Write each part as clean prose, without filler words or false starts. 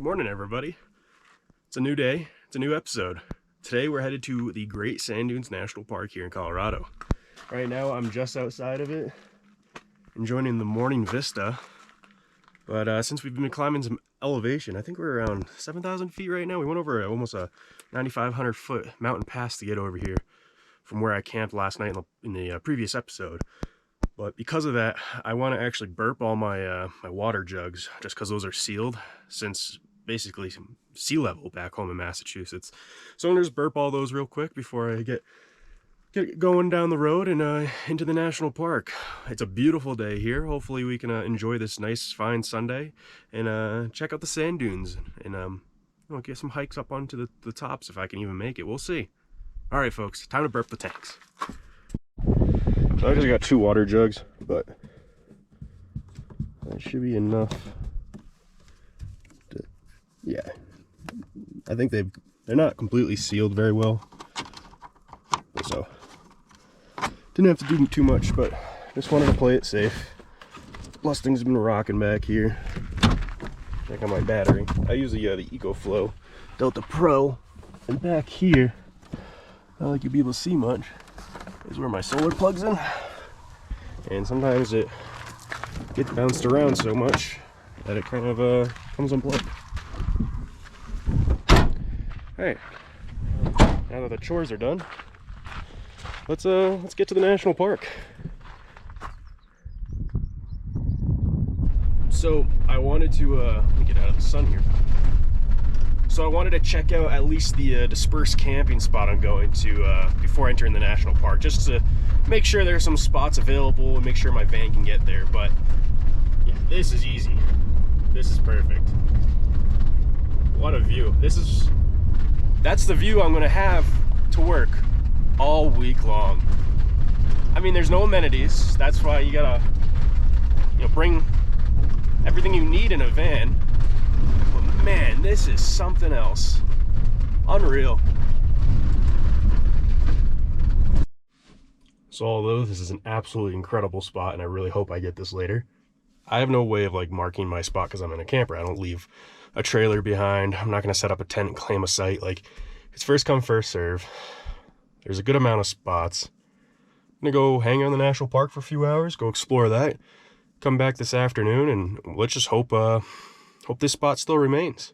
Good morning, everybody. It's a new day. It's a new episode. Today we're headed to the Great Sand Dunes National Park here in Colorado. Right now I'm just outside of it, enjoying the morning vista. But since we've been climbing some elevation, I think we're around 7,000 feet right now. We went over almost a 9,500 foot mountain pass to get over here from where I camped last night in the previous episode. But because of that, I want to actually burp all my my water jugs, just because those are sealed since basically sea level back home in Massachusetts. So I'm gonna just burp all those real quick before I get going down the road and into the national park. It's a beautiful day here. Hopefully we can enjoy this nice fine Sunday and check out the sand dunes and get some hikes up onto the tops if I can even make it. We'll see. All right, folks, time to burp the tanks. So I just got 2 water jugs, but that should be enough. Yeah, I think they're not completely sealed very well, so didn't have to do too much, but just wanted to play it safe. Plus things have been rocking back here. Check on my battery. I use the EcoFlow Delta Pro, and back here, not like you'll be able to see much, is where my solar plugs in, and sometimes it gets bounced around so much that it kind of comes unplugged. Alright, now that the chores are done, let's get to the national park. So I wanted to let me get out of the sun here. So I wanted to check out at least the dispersed camping spot I'm going to before entering the national park, just to make sure there's some spots available and make sure my van can get there. But yeah, this is easy. This is perfect. What a view. That's the view I'm gonna have to work all week long. I mean, there's no amenities. That's why you gotta, bring everything you need in a van. But man, this is something else. Unreal. So although this is an absolutely incredible spot, and I really hope I get this later, I have no way of marking my spot because I'm in a camper. I don't leave a trailer behind. I'm not going to set up a tent and claim a site. It's first come, first serve. There's a good amount of spots. I'm going to go hang out in the national park for a few hours, go explore that, come back this afternoon, and let's just hope this spot still remains.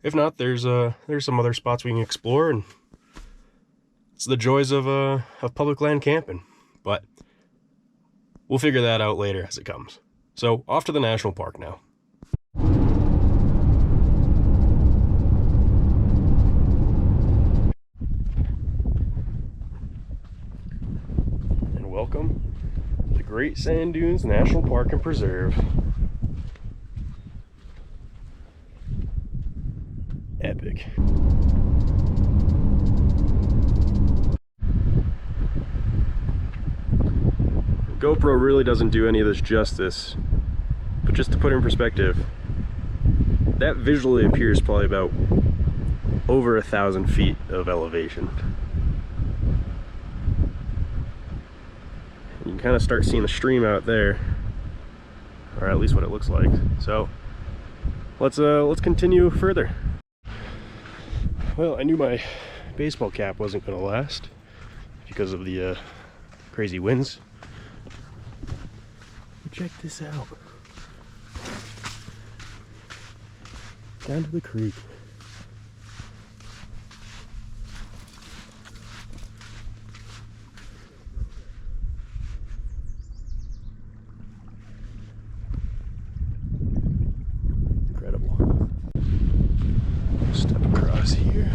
If not, there's some other spots we can explore, and it's the joys of public land camping. But we'll figure that out later as it comes. So off to the national park now. And welcome to the Great Sand Dunes National Park and Preserve. Epic. GoPro really doesn't do any of this justice, but just to put it in perspective, that visually appears probably about over 1,000 feet of elevation. You can kind of start seeing the stream out there, or at least what it looks like. So let's continue further. Well, I knew my baseball cap wasn't going to last because of the crazy winds. Check this out. Down to the creek. Incredible. Step across here.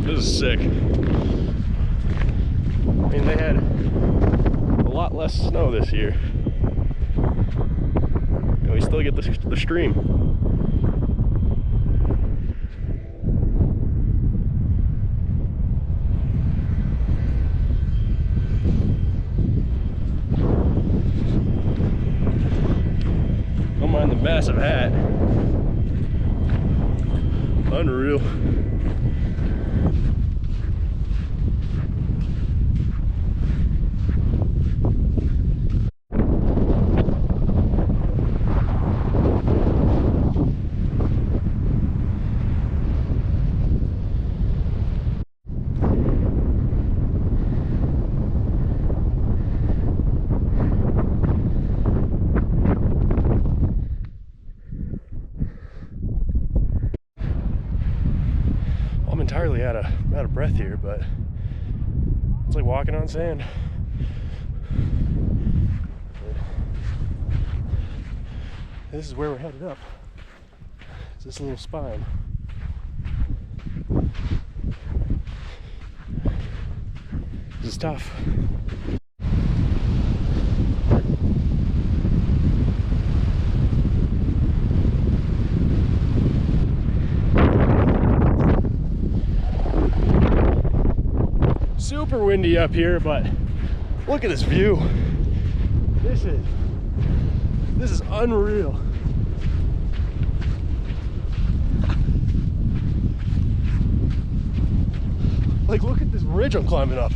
This is sick. I mean, they had a lot less snow this year. And we still get the stream. find the massive hat. Unreal. I'm entirely out of breath here, but it's like walking on sand. This is where we're headed up. It's this little spine. This is tough. Super windy up here, but look at this view. This is unreal. Like, look at this ridge I'm climbing up.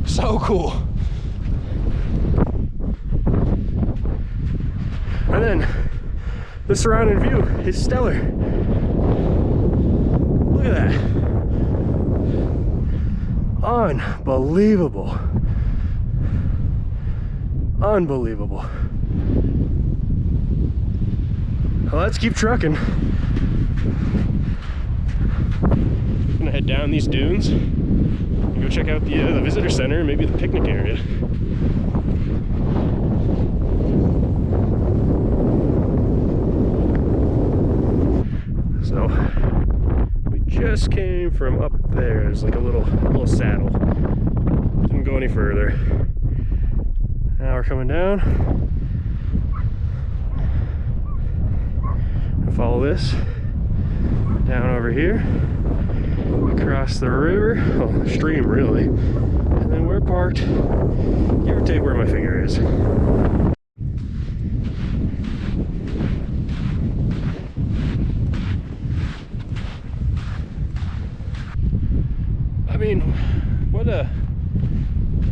So cool. And then the surrounding view is stellar. Look at that. Unbelievable. Unbelievable. Well, let's keep trucking. I'm gonna head down these dunes and go check out the visitor center and maybe the picnic area. So we just came from up there. There's like a little saddle. Didn't go any further. Now we're coming down. I'll follow this down over here, across the river, well, the stream really, and then we're parked, give or take where my finger is. I mean, what a,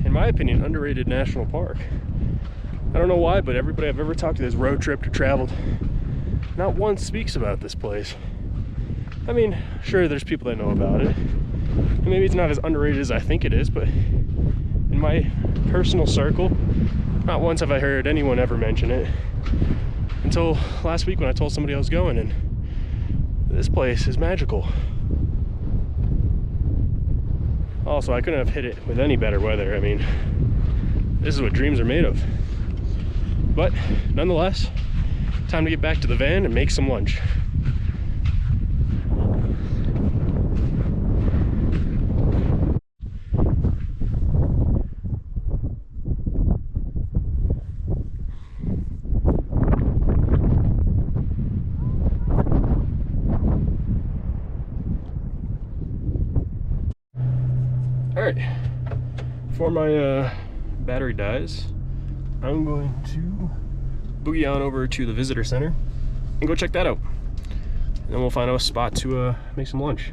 in my opinion, underrated national park. I don't know why, but everybody I've ever talked to that's road tripped or traveled, not once speaks about this place. I mean, sure, there's people that know about it. Maybe it's not as underrated as I think it is, but in my personal circle, not once have I heard anyone ever mention it. Until last week when I told somebody I was going, and this place is magical. Also, I couldn't have hit it with any better weather. I mean, this is what dreams are made of. But nonetheless, time to get back to the van and make some lunch. All right, before my battery dies, I'm going to boogie on over to the visitor center and go check that out. And then we'll find a spot to make some lunch.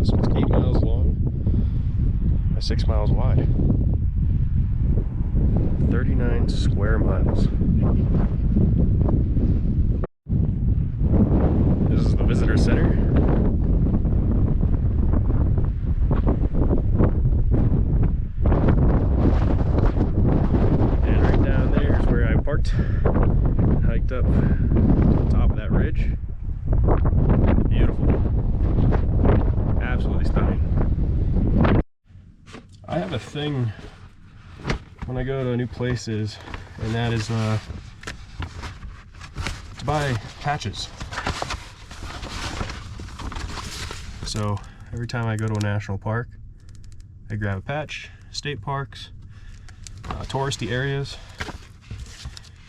So it's 8 miles long by 6 miles wide. 39 square miles. This is the visitor center. And right down there is where I parked and hiked up to the top of that ridge. Beautiful. Absolutely stunning. I have a thing when I go to new places, and that is to buy patches. So every time I go to a national park, I grab a patch. State parks, touristy areas,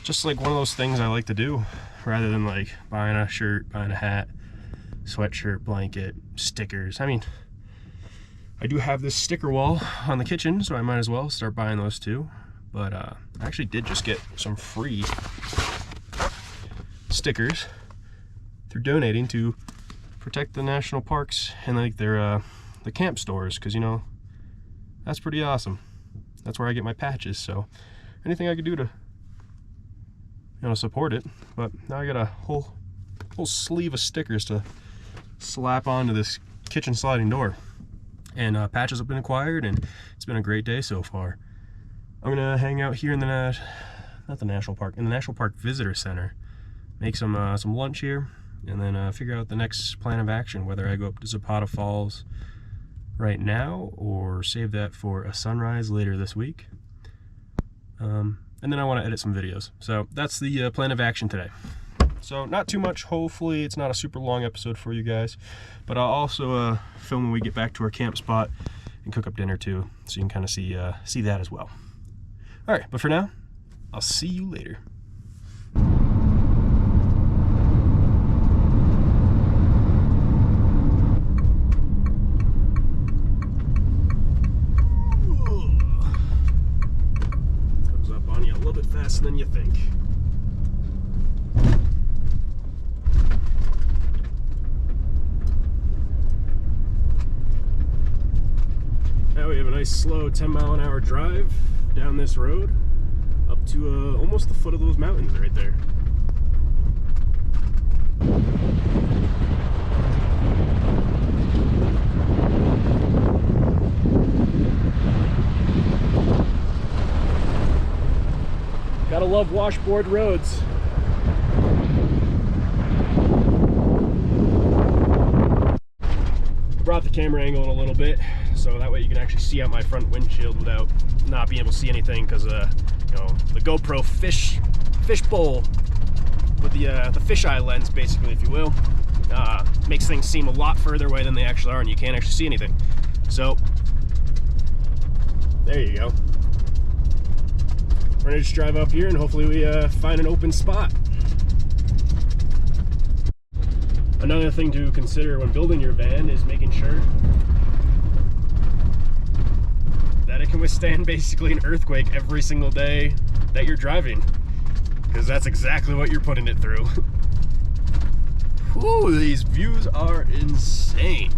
just like one of those things I like to do, rather than like buying a shirt, buying a hat, sweatshirt, blanket, stickers. I mean, I do have this sticker wall on the kitchen, so I might as well start buying those too. But I actually did just get some free stickers through donating to protect the national parks and like their the camp stores, because you know that's pretty awesome. That's where I get my patches, so anything I could do to, you know, support it. But now I got a whole sleeve of stickers to slap onto this kitchen sliding door, and patches have been acquired, and it's been a great day so far. I'm gonna hang out here in the not the national park, in the National Park Visitor Center, make some lunch here, and then figure out the next plan of action, whether I go up to Zapata Falls right now or save that for a sunrise later this week. And then I want to edit some videos. So that's the plan of action today. So not too much. Hopefully it's not a super long episode for you guys, but I'll also film when we get back to our camp spot and cook up dinner too, so you can kind of see that as well. All right, but for now, I'll see you later. Comes up on you a little bit faster than you think. Now we have a nice slow 10-mile-an-hour drive down this road up to almost the foot of those mountains right there. Gotta love washboard roads. Brought the camera angle in a little bit, so that way you can actually see out my front windshield without not being able to see anything, because you know, the GoPro fish bowl with the fisheye lens, basically, if you will, makes things seem a lot further away than they actually are, and you can't actually see anything. So there you go. We're gonna just drive up here and hopefully we find an open spot. Another thing to consider when building your van is making sure that it can withstand basically an earthquake every single day that you're driving, because that's exactly what you're putting it through. Whew, these views are insane.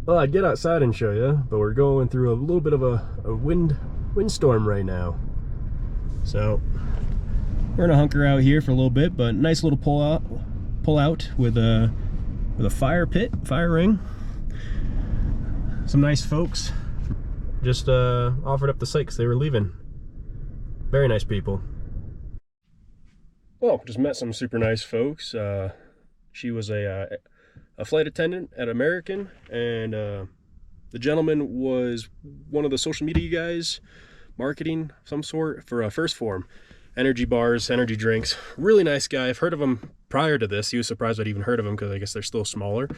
Well, I'd get outside and show you, but we're going through a little bit of a windstorm right now. So we're gonna hunker out here for a little bit, but nice little pull out with a fire ring. Some nice folks just offered up the site because they were leaving. Very nice people. Well, just met some super nice folks. She was a flight attendant at American, and the gentleman was one of the social media guys, marketing of some sort for First Form. Energy bars, energy drinks. Really nice guy. I've heard of him prior to this. He was surprised I'd even heard of him because I guess they're still smaller.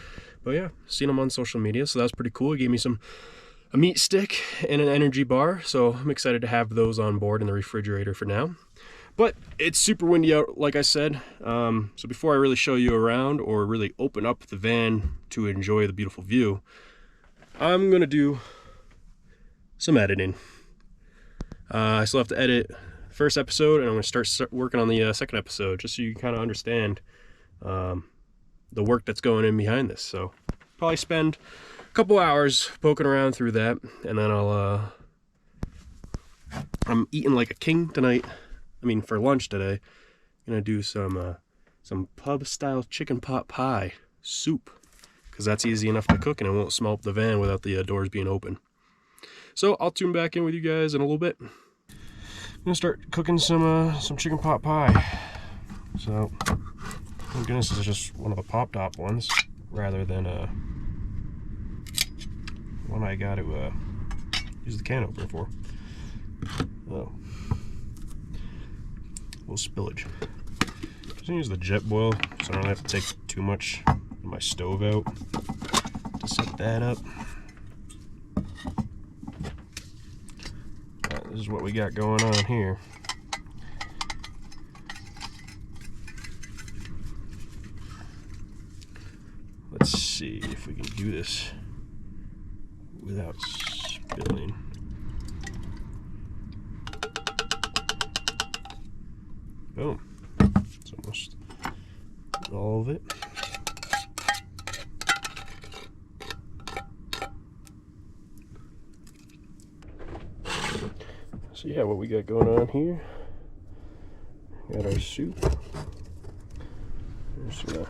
But yeah, seen him on social media, so that was pretty cool. He gave me a meat stick and an energy bar, so I'm excited to have those on board in the refrigerator for now. But it's super windy out, like I said. So before I really show you around or really open up the van to enjoy the beautiful view, I'm gonna do some editing. I still have to edit first episode, and I'm going to start working on the second episode, just so you can kind of understand the work that's going in behind this. So probably spend a couple hours poking around through that, and then I'm eating like a king tonight. I mean, for lunch today, I'm going to do some pub style chicken pot pie soup, because that's easy enough to cook and it won't smell up the van without the doors being open. So I'll tune back in with you guys in a little bit. I'm gonna start cooking some chicken pot pie. So, thank goodness this is just one of the pop top ones rather than one I got to use the can opener for. Oh, a little spillage. Just gonna use the jet boil, so I don't have to take too much. Get my stove out to set that up. This is what we got going on here. Let's see if we can do this without spilling. Boom. It's almost all of it. So yeah, what we got going on here, got our soup. I'm just gonna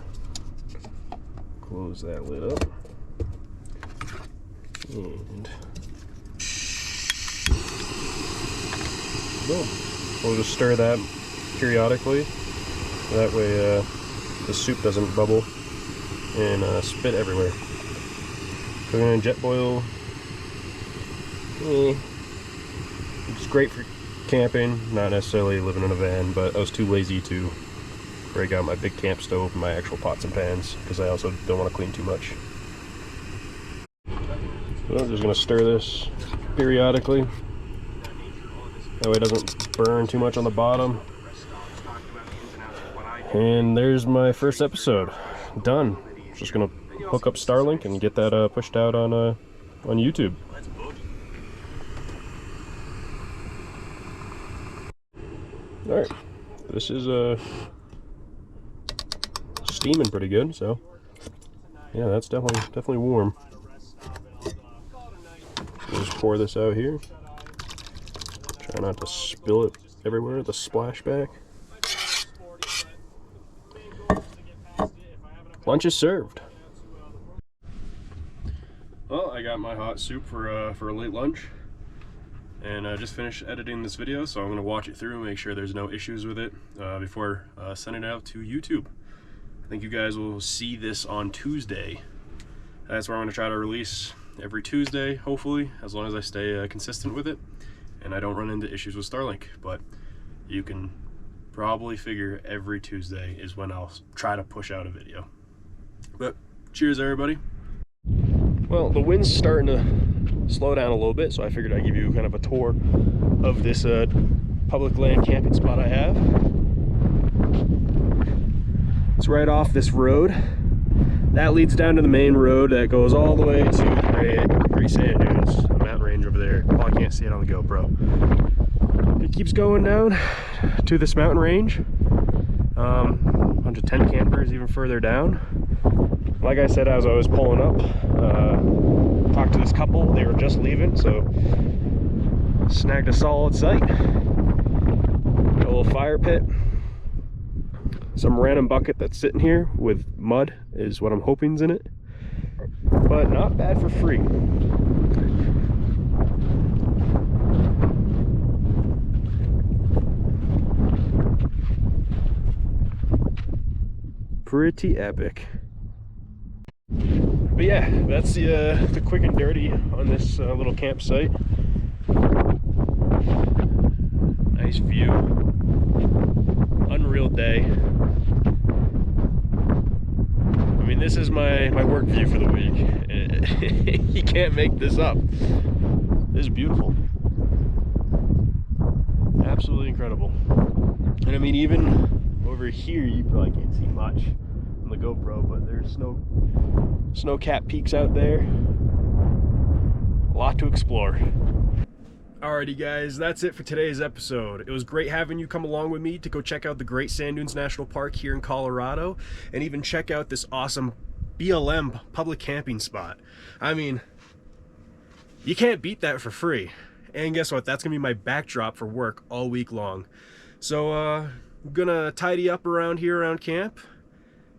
close that lid up. And boom. We'll just stir that periodically. That way the soup doesn't bubble and spit everywhere. Cooking in jet boil. It's great for camping, not necessarily living in a van, but I was too lazy to break out my big camp stove and my actual pots and pans because I also don't want to clean too much. So I'm just going to stir this periodically. That way it doesn't burn too much on the bottom. And there's my first episode. Done. Just going to hook up Starlink and get that pushed out on YouTube. Alright, this is steaming pretty good, so yeah, that's definitely warm. We'll just pour this out here. Try not to spill it everywhere, the splashback. Lunch is served. Well, I got my hot soup for a late lunch. And I just finished editing this video, so I'm going to watch it through and make sure there's no issues with it before sending it out to YouTube. I think you guys will see this on Tuesday. That's where I'm going to try to release every Tuesday, hopefully, as long as I stay consistent with it and I don't run into issues with Starlink. But you can probably figure every Tuesday is when I'll try to push out a video. But cheers, everybody. Well, the wind's starting to slow down a little bit, so I figured I'd give you kind of a tour of this public land camping spot I have. It's right off this road. That leads down to the main road that goes all the way to the Great Sand Dunes, a mountain range over there. Well, I can't see it on the GoPro. It keeps going down to this mountain range. A bunch of tent campers even further down. Like I said, as I was pulling up, talked to this couple. They were just leaving, so snagged a solid site. Got a little fire pit. Some random bucket that's sitting here with mud is what I'm hoping's in it. But not bad for free. Pretty epic. But yeah, that's the quick and dirty on this little campsite. Nice view. Unreal day. I mean, this is my work view for the week. You can't make this up. This is beautiful. Absolutely incredible. And I mean, even over here, you probably can't see much on the GoPro, but there's snow-capped peaks out there. A lot to explore. Alrighty guys, that's it for today's episode. It was great having you come along with me to go check out the Great Sand Dunes National Park here in Colorado, and even check out this awesome BLM public camping spot. I mean, you can't beat that for free. And guess what? That's gonna be my backdrop for work all week long. So I'm gonna tidy up around here around camp,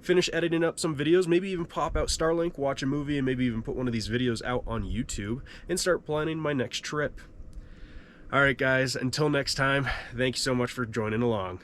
finish editing up some videos, maybe even pop out Starlink, watch a movie, and maybe even put one of these videos out on YouTube and start planning my next trip. Alright guys, until next time, thank you so much for joining along.